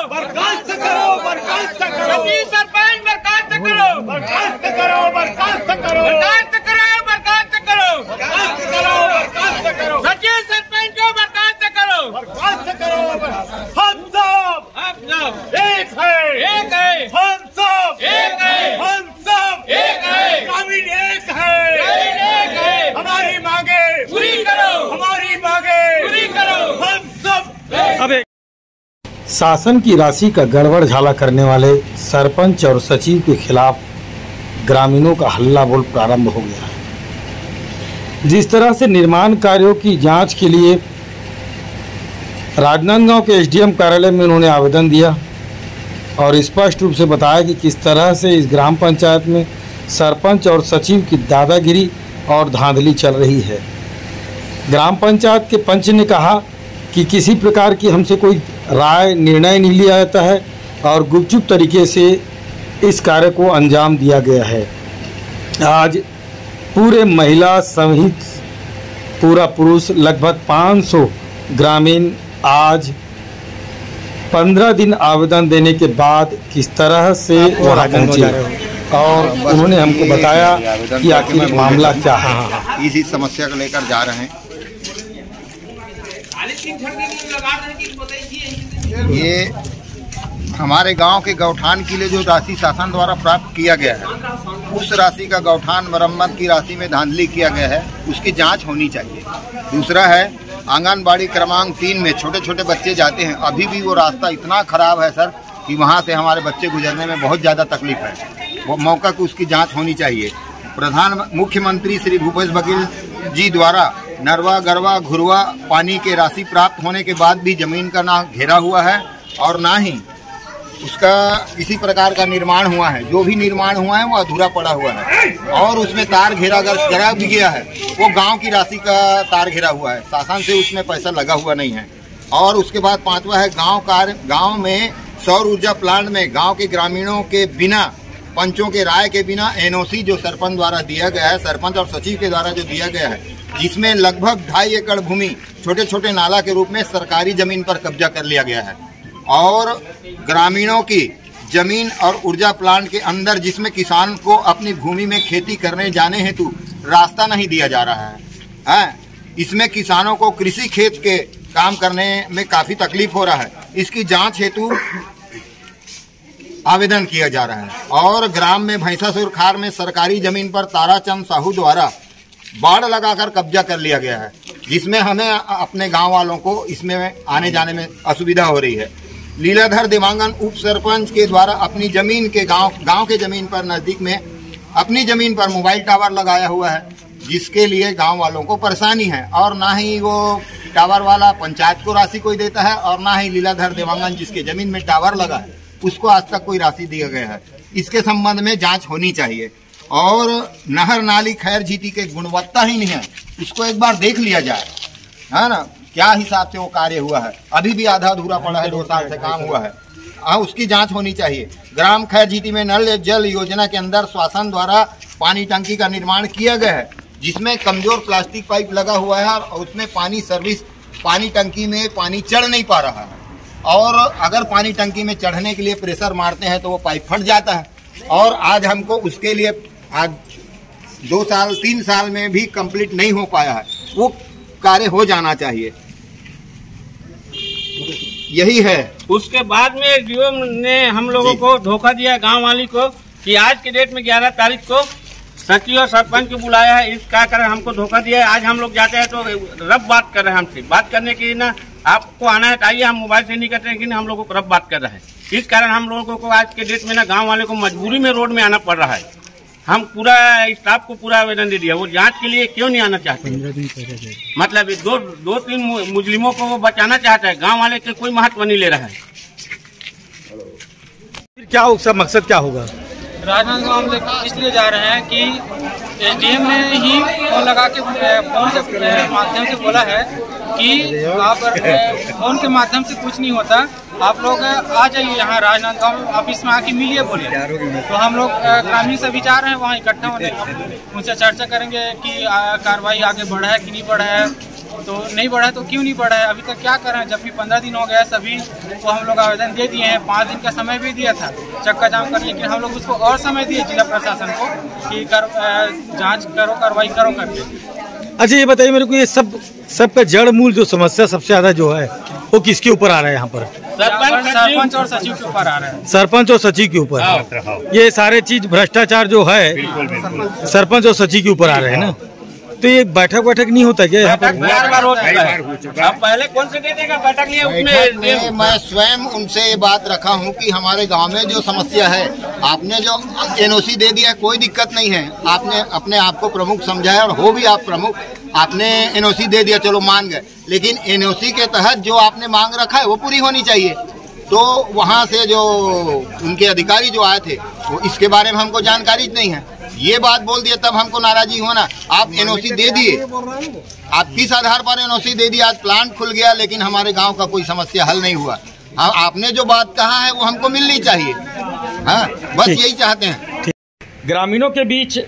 बर्खास्त करो, बर्खास्त करो, सचिव सरपंच बर्खास्त करो, बर्खास्त करो, बर्खास्त करो, बर्खास्त करो, बर्खास्त करो, बर्खास्त करो, बर्खास्त करो, सचिव सरपंच को बर्खास्त करो, बर्खास्त करो। हम सब एक है, एक है, हम सब एक है, हम सब एक है, ग्रामीण एक है, ग्रामीण एक है, हमारी मांगे पूरी करो, हमारी मांगे पूरी करो, हम सब। शासन की राशि का गड़बड़ झाला करने वाले सरपंच और सचिव के खिलाफ ग्रामीणों का हल्ला बोल प्रारंभ हो गया है। जिस तरह से निर्माण कार्यों की जांच के लिए राजनांदगांव के एसडीएम कार्यालय में उन्होंने आवेदन दिया और स्पष्ट रूप से बताया कि किस तरह से इस ग्राम पंचायत में सरपंच और सचिव की दादागिरी और धांधली चल रही है। ग्राम पंचायत के पंच ने कहा कि किसी प्रकार की हमसे कोई राय निर्णय नहीं लिया जाता है और गुपचुप तरीके से इस कार्य को अंजाम दिया गया है। आज पूरे महिला सहित पूरा पुरुष लगभग 500 ग्रामीण आज 15 दिन आवेदन देने के बाद किस तरह से वहाँ पहुँचे और उन्होंने हमको बताया कि आखिर मामला क्या है। इसी समस्या को लेकर जा रहे हैं। ये हमारे गांव के गौठान के लिए जो राशि शासन द्वारा प्राप्त किया गया है, उस राशि का गौठान मरम्मत की राशि में धांधली किया गया है, उसकी जांच होनी चाहिए। दूसरा है आंगनबाड़ी क्रमांक 3 में छोटे छोटे बच्चे जाते हैं, अभी भी वो रास्ता इतना खराब है सर कि वहाँ से हमारे बच्चे गुजरने में बहुत ज़्यादा तकलीफ है। वो मौका को उसकी जांच होनी चाहिए। मुख्यमंत्री श्री भूपेश बघेल जी द्वारा नरवा गरवा घुरवा पानी के राशि प्राप्त होने के बाद भी जमीन का ना घेरा हुआ है और ना ही उसका किसी प्रकार का निर्माण हुआ है। जो भी निर्माण हुआ है वो अधूरा पड़ा हुआ है और उसमें तार घेरा अगर करा भी गया है वो गांव की राशि का तार घेरा हुआ है, शासन से उसमें पैसा लगा हुआ नहीं है। और उसके बाद 5वां है गांव में सौर ऊर्जा प्लांट में गांव के ग्रामीणों के बिना पंचों के राय के बिना एनओसी जो सरपंच द्वारा दिया गया है, सरपंच और सचिव के द्वारा जो दिया गया है, जिसमें लगभग 2.5 एकड़ भूमि छोटे छोटे नाला के रूप में सरकारी जमीन पर कब्जा कर लिया गया है और ग्रामीणों की जमीन और ऊर्जा प्लांट के अंदर जिसमें किसान को अपनी भूमि में खेती करने जाने हेतु रास्ता नहीं दिया जा रहा है। इसमें किसानों को कृषि खेत के काम करने में काफी तकलीफ हो रहा है। इसकी जांच हेतु आवेदन किया जा रहा है। और ग्राम में भैंसासुर खार में सरकारी जमीन पर ताराचंद साहू द्वारा बाड़ लगाकर कब्जा कर लिया गया है, जिसमें हमें अपने गांव वालों को इसमें आने जाने में असुविधा हो रही है। लीलाधर देवांगन उप सरपंच के द्वारा अपनी जमीन के गांव के जमीन पर नजदीक में अपनी जमीन पर मोबाइल टावर लगाया हुआ है, जिसके लिए गांव वालों को परेशानी है। और ना ही वो टावर वाला पंचायत को राशि कोई देता है और ना ही लीलाधर देवांगन जिसके जमीन में टावर लगा है उसको आज तक कोई राशि दिया गया है। इसके संबंध में जांच होनी चाहिए। और नहर नाली खैर जीटी के गुणवत्ता ही नहीं है, इसको एक बार देख लिया जाए, है ना, क्या हिसाब से वो कार्य हुआ है। अभी भी आधा अधूरा पड़ा है, 2 साल से काम हुआ है। उसकी जांच होनी चाहिए। ग्राम खैर जीटी में नल जल योजना के अंदर शासन द्वारा पानी टंकी का निर्माण किया गया है, जिसमें कमजोर प्लास्टिक पाइप लगा हुआ है और उसमें पानी टंकी में पानी चढ़ नहीं पा रहा है। और अगर पानी टंकी में चढ़ने के लिए प्रेशर मारते हैं तो वो पाइप फट जाता है। और आज हमको उसके लिए आज 2 साल 3 साल में भी कंप्लीट नहीं हो पाया है, वो कार्य हो जाना चाहिए। यही है। उसके बाद में एसडीओ ने हम लोगों को धोखा दिया गांव वाली को कि आज के डेट में 11 तारीख को सचिव और सरपंच को बुलाया है। इसका कारण हमको धोखा दिया है। आज हम लोग जाते हैं तो रब बात कर रहे हैं हमसे। बात करने की ना आपको आना है तो आइए, हम मोबाइल से नहीं करते हैं कि हम लोगों को रब बात कर रहे हैं। इस कारण हम लोगों को आज के डेट में ना गांव वाले को मजबूरी में रोड में आना पड़ रहा है। हम पूरा स्टाफ को पूरा आवेदन दे दिया, वो जांच के लिए क्यों नहीं आना चाहते। मतलब 2-3 मुजरिमों को वो बचाना चाहता है, गांव वाले के कोई महत्व नहीं ले रहा है। फिर क्या उसका मकसद क्या होगा? राजनांदगांव हम इसलिए जा रहे हैं कि एसडीएम ने ही फोन लगा के फोन से माध्यम से बोला है कि आप फोन के माध्यम से कुछ नहीं होता, आप लोग आ जाइए यहाँ राजनांदगांव ऑफिस में आके मिलिए बोलिए। तो हम लोग ग्रामीण से भी जा रहे हैं वहाँ इकट्ठा होने, उनसे चर्चा करेंगे कि कार्रवाई आगे बढ़ा है कि नहीं बढ़ा है। तो नहीं बढ़ा है तो क्यों नहीं बढ़ा है? अभी तक क्या कर रहे हैं? जबकि 15 दिन हो गया सभी को हम लोग आवेदन दे दिए हैं। 5 दिन का समय भी दिया था चक्का जाम कर, लेकिन हम लोग उसको और समय दिए जिला प्रशासन को कि जांच करो, कार्रवाई करो करके। अच्छा ये बताइए मेरे को, ये सबका जड़ मूल जो समस्या सबसे ज्यादा जो है वो किसके ऊपर आ रहा है? यहाँ पर सरपंच और सचिव के ऊपर आ रहा है। सरपंच और सचिव के ऊपर ये सारे चीज भ्रष्टाचार जो है सरपंच और सचिव के ऊपर आ रहे हैं ना। तो ये बैठक नहीं होता क्या यहाँ पर? बार हो चुका है। अब पहले कौन से देते का बैठक लिया उसमें मैं स्वयं उनसे ये बात रखा हूँ कि हमारे गांव में जो समस्या है, आपने जो एनओसी दे दिया कोई दिक्कत नहीं है, आपने अपने आप को प्रमुख समझाया और हो भी आप प्रमुख, आपने एनओसी दे दिया चलो मान गए, लेकिन एनओसी के तहत जो आपने मांग रखा है वो पूरी होनी चाहिए। तो वहाँ से जो उनके अधिकारी जो आए थे वो इसके बारे में हमको जानकारी नहीं है, ये बात बोल दिया तब हमको नाराजी होना। आप एनओसी दे दिए, आप किस आधार पर एनओसी दे दिया? आज प्लांट खुल गया लेकिन हमारे गांव का कोई समस्या हल नहीं हुआ। आपने जो बात कहा है वो हमको मिलनी चाहिए। हाँ, बस यही चाहते हैं। ग्रामीणों के बीच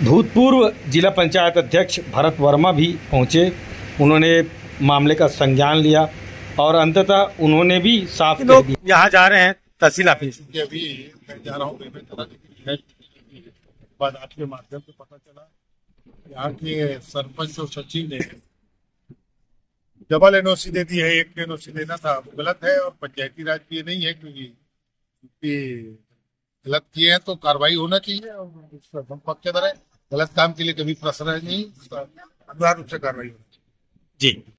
भूतपूर्व जिला पंचायत अध्यक्ष भरत वर्मा भी पहुंचे। उन्होंने मामले का संज्ञान लिया और अंततः उन्होंने भी साफ कर दिया। यहाँ जा रहे हैं तहसील ऑफिस। अभी मैं जा रहा हूँ, बाद आपके माध्यम से पता चला यहाँ के सरपंच और सचिव ने डबल एनओसी दे दी है। एक एनओसी देना था वो गलत है और पंचायती राज की नहीं है, क्योंकि गलत किए हैं तो कार्रवाई होना चाहिए और हम पक्षधर है। गलत काम के लिए कभी प्रश्न नहीं, अनिवार्य रूप से कार्रवाई होनी चाहिए। जी।